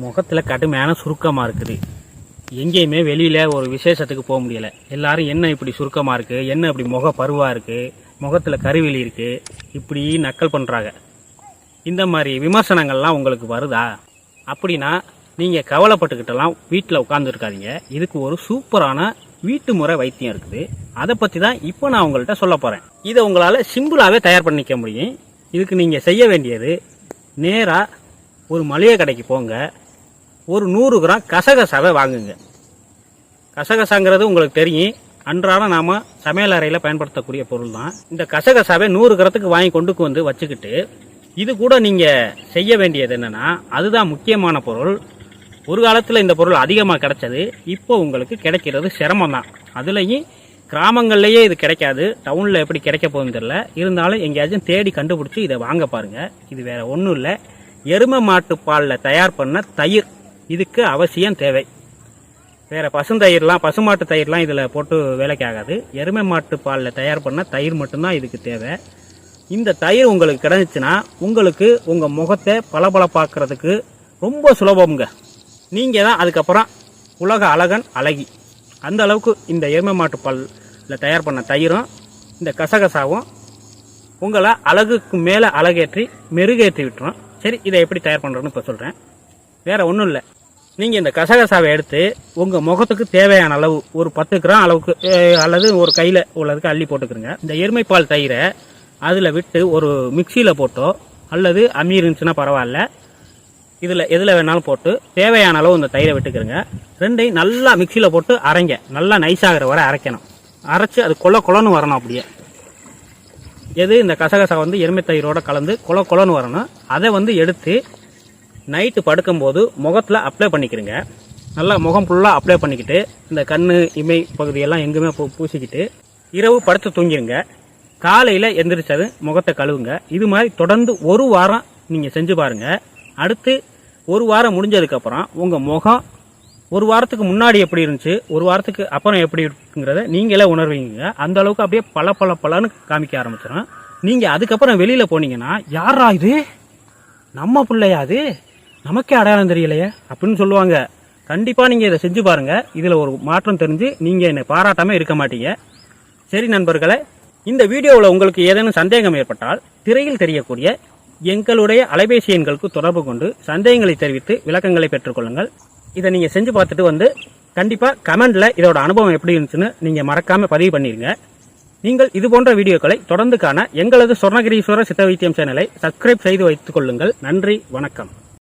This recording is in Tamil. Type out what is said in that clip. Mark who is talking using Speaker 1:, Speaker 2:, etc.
Speaker 1: முகத்தில் கடுமையான சுருக்கமாக இருக்குது. எங்கேயுமே வெளியில் ஒரு விசேஷத்துக்கு போக முடியலை. எல்லாரும் என்ன இப்படி சுருக்கமாக இருக்குது, என்ன இப்படி முக பருவாக இருக்குது, முகத்தில் கருவிலி இருக்குது, இப்படி நக்கல் பண்ணுறாங்க. இந்த மாதிரி விமர்சனங்கள்லாம் உங்களுக்கு வருதா? அப்படின்னா நீங்கள் கவலைப்பட்டுக்கிட்டலாம் வீட்டில் உட்காந்துருக்காதீங்க. இதுக்கு ஒரு சூப்பரான வீட்டு முறை வைத்தியம் இருக்குது. அதை பற்றி தான் இப்போ நான் உங்கள்கிட்ட சொல்ல போகிறேன். இதை உங்களால் சிம்பிளாகவே தயார் பண்ணிக்க முடியும். இதுக்கு நீங்கள் செய்ய வேண்டியது, நேராக ஒரு மளிகை கடைக்கு போங்க, ஒரு 100 கிராம் கசகசாவை வாங்குங்க. கசகசாங்கிறது உங்களுக்கு தெரியும், அன்றாடம் நாம் சமையல் அறையில் பயன்படுத்தக்கூடிய பொருள் தான். இந்த கசகசாவை 100 கிராத்துக்கு வாங்கி கொண்டு வந்து வச்சுக்கிட்டு, இது கூட நீங்கள் செய்ய வேண்டியது என்னென்னா, அதுதான் முக்கியமான பொருள். ஒரு காலத்தில் இந்த பொருள் அதிகமாக கிடைச்சது, இப்போ உங்களுக்கு கிடைக்கிறது சிரமம் தான். அதுலேயும் கிராமங்கள்லேயே இது கிடைக்காது, டவுனில் எப்படி கிடைக்க போகுதுன்னு தெரியல. இருந்தாலும் எங்கேயாச்சும் தேடி கண்டுபிடிச்சி இதை வாங்க பாருங்கள். இது வேறு ஒன்றும் இல்லை, எருமை மாட்டு பாலில் தயார் பண்ண தயிர் இதுக்கு அவசியம் தேவை. வேறு பசுந்தயிர்லாம், பசுமாட்டு தயிர்லாம் இதில் போட்டு வேலைக்கு ஆகாது. எருமை மாட்டு பாலில் தயார் பண்ண தயிர் மட்டும்தான் இதுக்கு தேவை. இந்த தயிர் உங்களுக்கு கிடைச்சிச்சுன்னா உங்களுக்கு உங்கள் முகத்தை பளபளப்பாக்குறதுக்கு ரொம்ப சுலபமுங்க. நீங்கள் தான் அதுக்கப்புறம் உலக அழகன் அழகி. அந்த அளவுக்கு இந்த எருமை மாட்டு பாலில் தயார் பண்ண தயிரும் இந்த கசகசாவும் உங்களை அழகுக்கு மேலே அழகேற்றி மெருகேற்றி விட்டுரும். சரி, இதை எப்படி தயார் பண்ணுறோன்னு இப்போ சொல்கிறேன். வேறு ஒன்றும் இல்லை, நீங்கள் இந்த கசகசாவை எடுத்து உங்கள் முகத்துக்கு தேவையான அளவு ஒரு 10 கிராம் அளவுக்கு அல்லது ஒரு கையில் உள்ளதுக்கு அள்ளி போட்டுக்கிறங்க. இந்த எருமைப்பால் தயிரை அதில் விட்டு ஒரு மிக்சியில் போட்டோ அல்லது அம்மி இருந்துச்சுன்னா பரவாயில்ல, இதில் எதில் வேணாலும் போட்டு தேவையான அளவு இந்த தயிரை விட்டுக்கிறங்க. ரெண்டையும் நல்லா மிக்சியில் போட்டு அரைங்க. நல்லா நைஸாகிற வரை அரைக்கணும். அரைச்சி அது கொலன்னு வரணும். அப்படியே இந்த கசகசா எருமை தயிரோடு கலந்து கொலன்னு வரணும். அதை எடுத்து நைட்டு படுக்கும்போது முகத்தில் அப்ளை பண்ணிக்கிறங்க. நல்லா முகம் ஃபுல்லாக அப்ளை பண்ணிக்கிட்டு இந்த கண் இமை பகுதியெல்லாம் எங்குமே பூசிக்கிட்டு இரவு படுத்து தூங்கிடுங்க. காலையில் எந்திரிச்சது முகத்தை கழுவுங்க. இது மாதிரி தொடர்ந்து 1 வாரம் நீங்கள் செஞ்சு பாருங்கள். அடுத்து 1 வாரம் முடிஞ்சதுக்கப்புறம் உங்கள் முகம் 1 வாரத்துக்கு முன்னாடி எப்படி இருந்துச்சு, 1 வாரத்துக்கு அப்புறம் எப்படி இருக்குங்கிறத நீங்களே உணர்வீங்க. அந்த அளவுக்கு அப்படியே பலன்னு காமிக்க ஆரம்பிச்சிடும். நீங்கள் அதுக்கப்புறம் வெளியில் போனீங்கன்னா, யாரா இது, நம்ம பிள்ளையா அது, நமக்கே அடையாளம் தெரியலையே அப்படின்னு சொல்லுவாங்க. கண்டிப்பாக நீங்கள் இதை செஞ்சு பாருங்கள். இதில் ஒரு மாற்றம் தெரிஞ்சு நீங்கள் என்னை பாராட்டாமல் இருக்க மாட்டீங்க. சரி நண்பர்களே, இந்த வீடியோவில் உங்களுக்கு ஏதேனும் சந்தேகம் ஏற்பட்டால் திரையில் தெரியக்கூடிய எங்களுடைய அலைபேசி எண்களுக்கு தொடர்பு கொண்டு சந்தேகங்களை தெரிவித்து விளக்கங்களை பெற்றுக்கொள்ளுங்கள். இதை நீங்கள் செஞ்சு பார்த்துட்டு கண்டிப்பாக கமெண்டில் இதோட அனுபவம் எப்படி இருந்துச்சுன்னு நீங்கள் மறக்காமல் பதிவு பண்ணிடுங்க. நீங்கள் இது போன்ற வீடியோக்களை தொடர்ந்து காண எங்களது சொர்ணகிரீஸ்வரர் சித்த வைத்தியம் சேனலை சப்ஸ்கிரைப் செய்து வைத்துக் கொள்ளுங்கள். நன்றி, வணக்கம்.